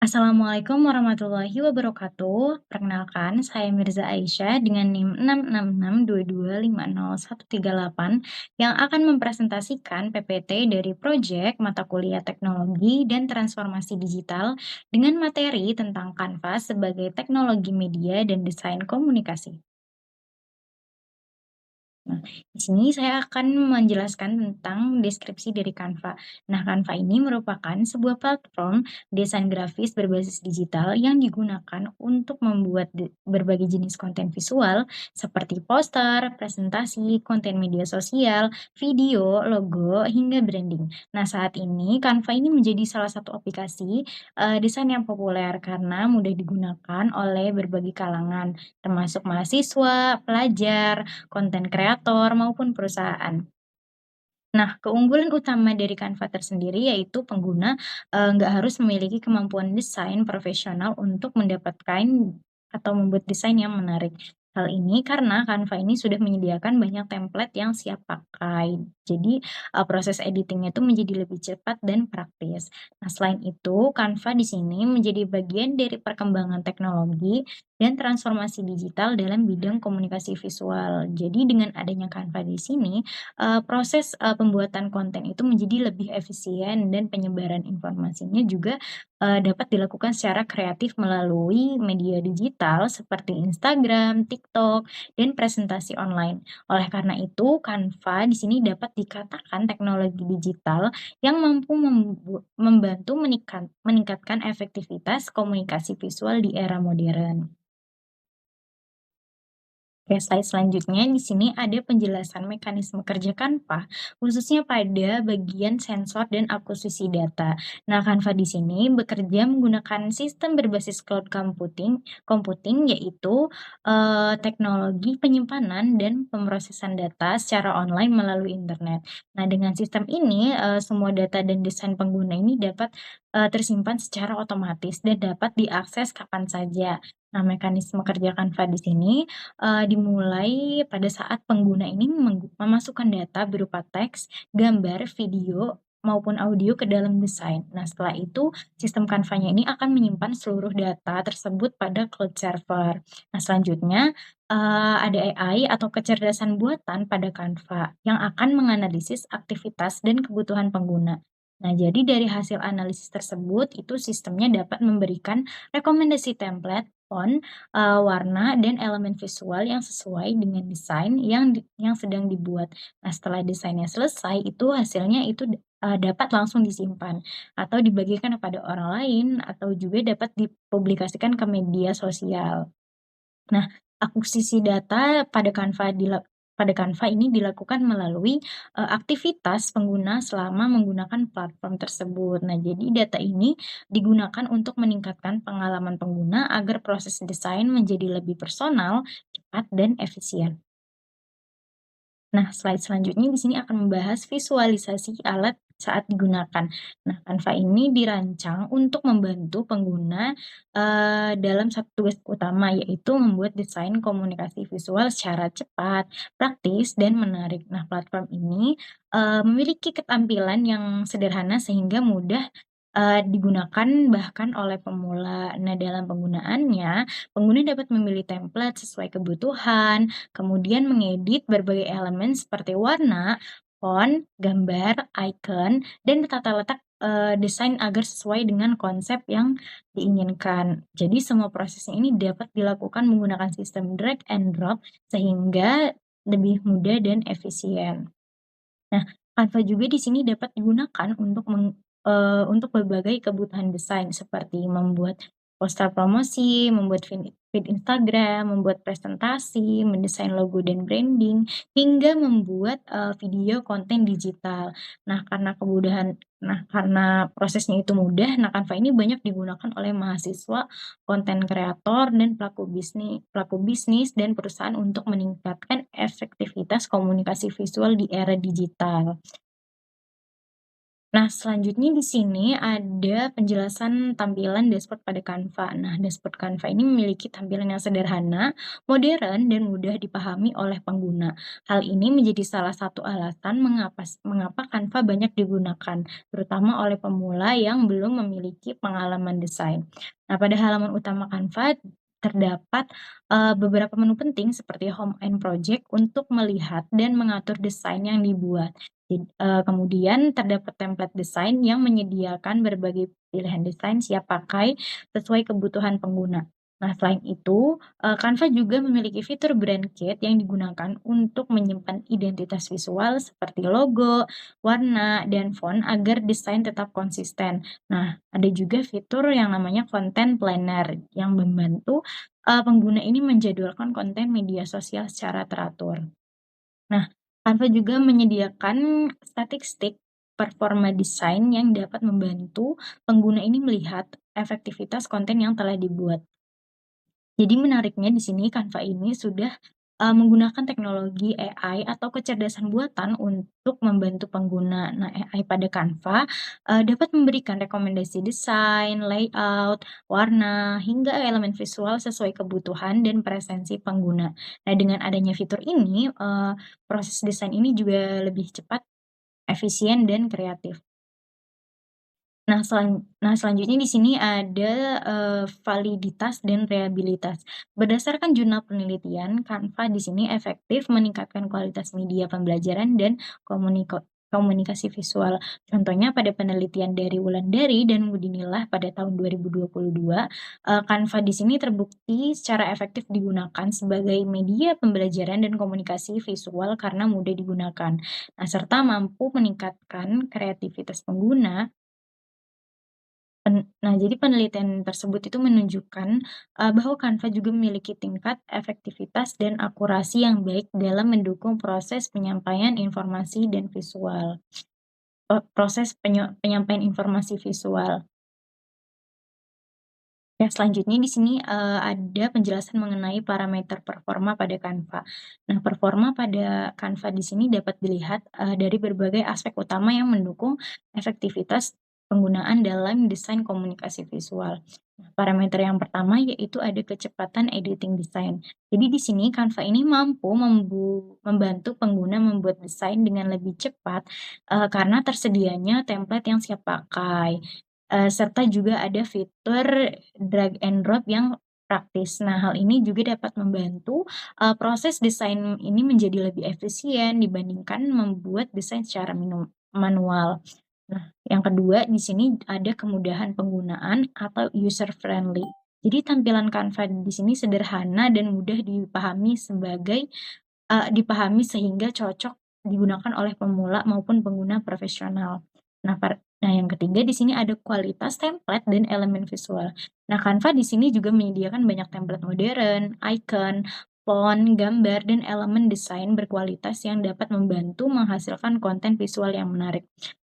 Assalamualaikum warahmatullahi wabarakatuh. Perkenalkan, saya Mirza Aisyah dengan NIM 66622501138 yang akan mempresentasikan PPT dari proyek mata kuliah Teknologi dan Transformasi Digital dengan materi tentang Canva sebagai teknologi media dan desain komunikasi. Nah, di sini saya akan menjelaskan tentang deskripsi dari Canva. Nah, Canva ini merupakan sebuah platform desain grafis berbasis digital yang digunakan untuk membuat berbagai jenis konten visual seperti poster, presentasi, konten media sosial, video, logo, hingga branding. Nah, saat ini Canva ini menjadi salah satu aplikasi desain yang populer karena mudah digunakan oleh berbagai kalangan, termasuk mahasiswa, pelajar, konten kreator, maupun perusahaan. Nah, keunggulan utama dari Canva tersendiri yaitu pengguna, nggak harus memiliki kemampuan desain profesional untuk mendapatkan atau membuat desain yang menarik. Hal ini karena Canva ini sudah menyediakan banyak template yang siap pakai. Jadi, proses editing itu menjadi lebih cepat dan praktis. Nah, selain itu, Canva di sini menjadi bagian dari perkembangan teknologi dan transformasi digital dalam bidang komunikasi visual. Jadi dengan adanya Canva di sini, proses, pembuatan konten itu menjadi lebih efisien dan penyebaran informasinya juga, dapat dilakukan secara kreatif melalui media digital seperti Instagram, TikTok, dan presentasi online. Oleh karena itu, Canva di sini dapat dikatakan teknologi digital yang mampu membantu meningkatkan efektivitas komunikasi visual di era modern. Oke, slide selanjutnya di sini ada penjelasan mekanisme kerja Canva, khususnya pada bagian sensor dan akuisisi data. Nah, Canva di sini bekerja menggunakan sistem berbasis cloud computing yaitu teknologi penyimpanan dan pemrosesan data secara online melalui internet. Nah, dengan sistem ini semua data dan desain pengguna ini dapat tersimpan secara otomatis dan dapat diakses kapan saja. Nah, mekanisme kerja Canva di sini dimulai pada saat pengguna ini memasukkan data berupa teks, gambar, video, maupun audio ke dalam desain. Nah, setelah itu sistem Canva-nya ini akan menyimpan seluruh data tersebut pada cloud server. Nah, selanjutnya, ada AI atau kecerdasan buatan pada Canva yang akan menganalisis aktivitas dan kebutuhan pengguna. Nah, jadi dari hasil analisis tersebut, itu sistemnya dapat memberikan rekomendasi template, font, warna dan elemen visual yang sesuai dengan desain yang sedang dibuat. Nah, setelah desainnya selesai, itu hasilnya itu dapat langsung disimpan atau dibagikan kepada orang lain atau juga dapat dipublikasikan ke media sosial. Nah, akuisisi data pada Canva ini dilakukan melalui, aktivitas pengguna selama menggunakan platform tersebut. Nah, jadi data ini digunakan untuk meningkatkan pengalaman pengguna agar proses desain menjadi lebih personal, cepat, dan efisien. Nah, slide selanjutnya di sini akan membahas visualisasi alat saat digunakan. Nah, Canva ini dirancang untuk membantu pengguna dalam satu tugas utama, yaitu membuat desain komunikasi visual secara cepat, praktis, dan menarik. Nah, platform ini memiliki ketampilan yang sederhana sehingga mudah digunakan bahkan oleh pemula. Nah, dalam penggunaannya, pengguna dapat memilih template sesuai kebutuhan, kemudian mengedit berbagai elemen seperti warna, font, gambar, icon, dan tata letak, desain agar sesuai dengan konsep yang diinginkan. Jadi semua prosesnya ini dapat dilakukan menggunakan sistem drag and drop sehingga lebih mudah dan efisien. Nah, Canva juga di sini dapat digunakan untuk berbagai kebutuhan desain seperti membuat poster promosi, membuat feed Instagram, membuat presentasi, mendesain logo dan branding, hingga membuat, video konten digital. Karena prosesnya itu mudah, nah Canva ini banyak digunakan oleh mahasiswa, konten kreator, dan pelaku bisnis dan perusahaan untuk meningkatkan efektivitas komunikasi visual di era digital. Nah, selanjutnya di sini ada penjelasan tampilan dashboard pada Canva. Nah, dashboard Canva ini memiliki tampilan yang sederhana, modern, dan mudah dipahami oleh pengguna. Hal ini menjadi salah satu alasan mengapa Canva banyak digunakan, terutama oleh pemula yang belum memiliki pengalaman desain. Nah, pada halaman utama Canva terdapat beberapa menu penting seperti Home and Project untuk melihat dan mengatur desain yang dibuat. Kemudian terdapat template desain yang menyediakan berbagai pilihan desain siap pakai sesuai kebutuhan pengguna. Nah, selain itu, Canva juga memiliki fitur brand kit yang digunakan untuk menyimpan identitas visual seperti logo, warna, dan font agar desain tetap konsisten. Nah, ada juga fitur yang namanya content planner yang membantu, pengguna ini menjadwalkan konten media sosial secara teratur. Nah, Canva juga menyediakan statistik performa desain yang dapat membantu pengguna ini melihat efektivitas konten yang telah dibuat. Jadi menariknya di sini Canva ini sudah, menggunakan teknologi AI atau kecerdasan buatan untuk membantu pengguna. Nah, AI pada Canva, dapat memberikan rekomendasi desain, layout, warna, hingga elemen visual sesuai kebutuhan dan presensi pengguna. Nah, dengan adanya fitur ini, proses desain ini juga lebih cepat, efisien, dan kreatif. Selanjutnya di sini ada, validitas dan reliabilitas. Berdasarkan jurnal penelitian, Canva di sini efektif meningkatkan kualitas media pembelajaran dan komunikasi visual. Contohnya pada penelitian dari Wulandari dan Udinilah pada tahun 2022, Canva di sini terbukti secara efektif digunakan sebagai media pembelajaran dan komunikasi visual karena mudah digunakan. Nah, serta mampu meningkatkan kreativitas pengguna. Jadi penelitian tersebut itu menunjukkan, bahwa Canva juga memiliki tingkat efektivitas dan akurasi yang baik dalam mendukung proses penyampaian informasi dan visual. Proses penyampaian informasi visual. Ya, selanjutnya di sini, ada penjelasan mengenai parameter performa pada Canva. Nah, performa pada Canva di sini dapat dilihat, dari berbagai aspek utama yang mendukung efektivitas penggunaan dalam desain komunikasi visual. Nah, parameter yang pertama yaitu ada kecepatan editing desain. Jadi di sini Canva ini mampu membantu pengguna membuat desain dengan lebih cepat, karena tersedianya template yang siap pakai. Serta juga ada fitur drag and drop yang praktis. Nah, hal ini juga dapat membantu, proses desain ini menjadi lebih efisien dibandingkan membuat desain secara manual. Nah, yang kedua di sini ada kemudahan penggunaan atau user friendly. Jadi tampilan Canva di sini sederhana dan mudah dipahami sehingga cocok digunakan oleh pemula maupun pengguna profesional. Yang ketiga di sini ada kualitas template dan elemen visual. Nah, Canva di sini juga menyediakan banyak template modern, icon, font, gambar, dan elemen desain berkualitas yang dapat membantu menghasilkan konten visual yang menarik.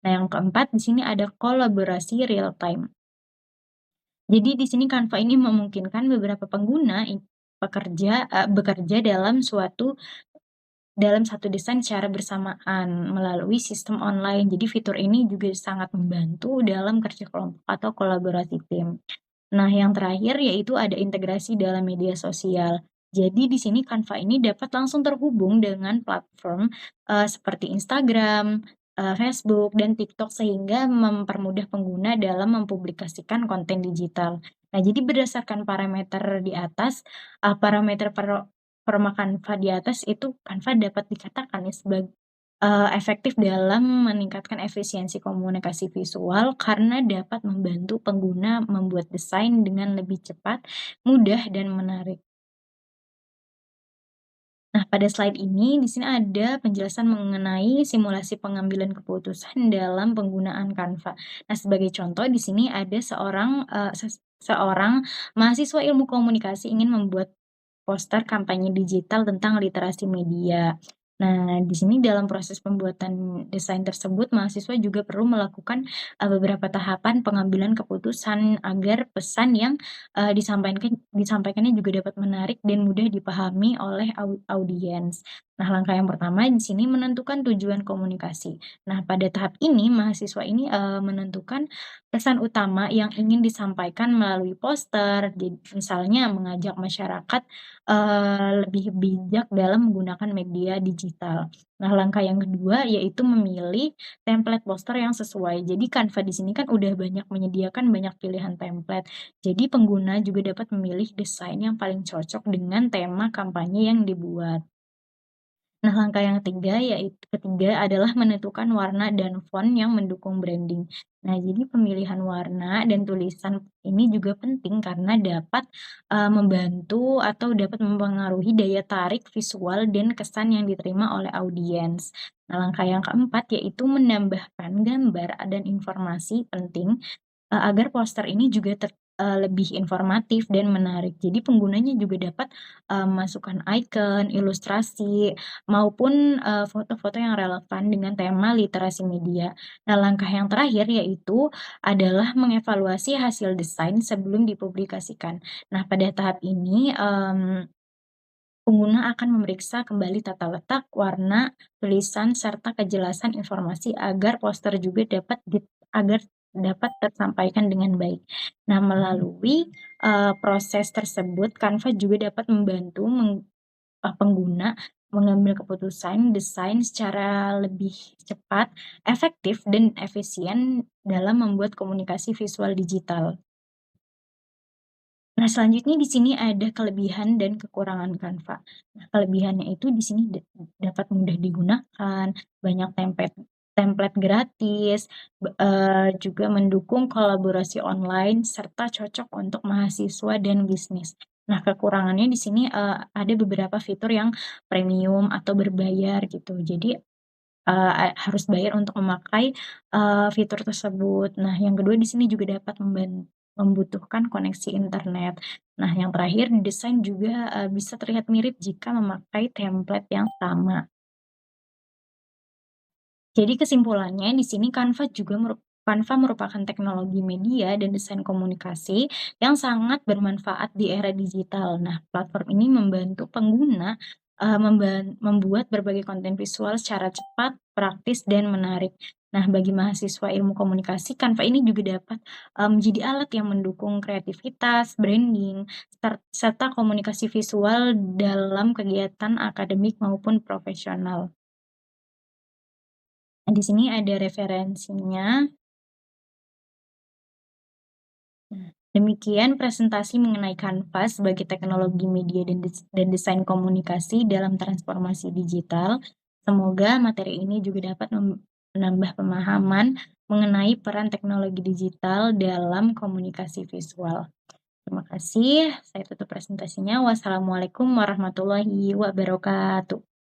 Nah, yang keempat di sini ada kolaborasi real time. Jadi di sini Canva ini memungkinkan beberapa pengguna bekerja dalam satu desain secara bersamaan melalui sistem online. Jadi fitur ini juga sangat membantu dalam kerja kelompok atau kolaborasi tim. Nah, yang terakhir yaitu ada integrasi dalam media sosial. Jadi di sini Canva ini dapat langsung terhubung dengan platform, seperti Instagram, Facebook, dan TikTok sehingga mempermudah pengguna dalam mempublikasikan konten digital. Nah, jadi berdasarkan parameter di atas, parameter perma Canva di atas itu Canva dapat dikatakan ya efektif dalam meningkatkan efisiensi komunikasi visual karena dapat membantu pengguna membuat desain dengan lebih cepat, mudah, dan menarik. Nah, pada slide ini, di sini ada penjelasan mengenai simulasi pengambilan keputusan dalam penggunaan Canva. Nah, sebagai contoh di sini ada seorang mahasiswa ilmu komunikasi ingin membuat poster kampanye digital tentang literasi media. Nah, di sini dalam proses pembuatan desain tersebut, mahasiswa juga perlu melakukan, beberapa tahapan pengambilan keputusan agar pesan yang, disampaikannya juga dapat menarik dan mudah dipahami oleh audiens. Nah, langkah yang pertama di sini menentukan tujuan komunikasi. Nah, pada tahap ini mahasiswa ini, menentukan pesan utama yang ingin disampaikan melalui poster, misalnya mengajak masyarakat, lebih bijak dalam menggunakan media digital. Nah, langkah yang kedua yaitu memilih template poster yang sesuai. Jadi Canva di sini kan udah banyak menyediakan banyak pilihan template. Jadi pengguna juga dapat memilih desain yang paling cocok dengan tema kampanye yang dibuat. Nah, langkah yang ketiga adalah menentukan warna dan font yang mendukung branding. Nah, jadi pemilihan warna dan tulisan ini juga penting karena dapat, membantu atau dapat mempengaruhi daya tarik visual dan kesan yang diterima oleh audiens. Nah, langkah yang keempat yaitu menambahkan gambar dan informasi penting agar poster ini juga lebih informatif dan menarik. Jadi penggunanya juga dapat, memasukkan icon, ilustrasi, maupun, foto-foto yang relevan dengan tema literasi media. Nah, langkah yang terakhir yaitu adalah mengevaluasi hasil desain sebelum dipublikasikan. Nah, pada tahap ini, pengguna akan memeriksa kembali tata letak, warna, tulisan, serta kejelasan informasi agar dapat tersampaikan dengan baik. Nah, melalui, proses tersebut, Canva juga dapat membantu pengguna mengambil keputusan desain secara lebih cepat, efektif, dan efisien dalam membuat komunikasi visual digital. Nah, selanjutnya di sini ada kelebihan dan kekurangan Canva. Nah, kelebihannya itu di sini dapat mudah digunakan, banyak template gratis, juga mendukung kolaborasi online, serta cocok untuk mahasiswa dan bisnis. Nah, kekurangannya di sini, ada beberapa fitur yang premium atau berbayar gitu. Jadi, harus bayar untuk memakai, fitur tersebut. Nah, yang kedua di sini juga dapat membutuhkan koneksi internet. Nah, yang terakhir desain juga, bisa terlihat mirip jika memakai template yang sama. Jadi kesimpulannya di sini Canva merupakan teknologi media dan desain komunikasi yang sangat bermanfaat di era digital. Nah, platform ini membantu pengguna, membuat berbagai konten visual secara cepat, praktis, dan menarik. Nah, bagi mahasiswa ilmu komunikasi, Canva ini juga dapat, menjadi alat yang mendukung kreativitas, branding, serta komunikasi visual dalam kegiatan akademik maupun profesional. Nah, di sini ada referensinya. Nah, demikian presentasi mengenai Canva sebagai teknologi media dan desain komunikasi dalam transformasi digital. Semoga materi ini juga dapat menambah pemahaman mengenai peran teknologi digital dalam komunikasi visual. Terima kasih, saya tutup presentasinya. Wassalamualaikum warahmatullahi wabarakatuh.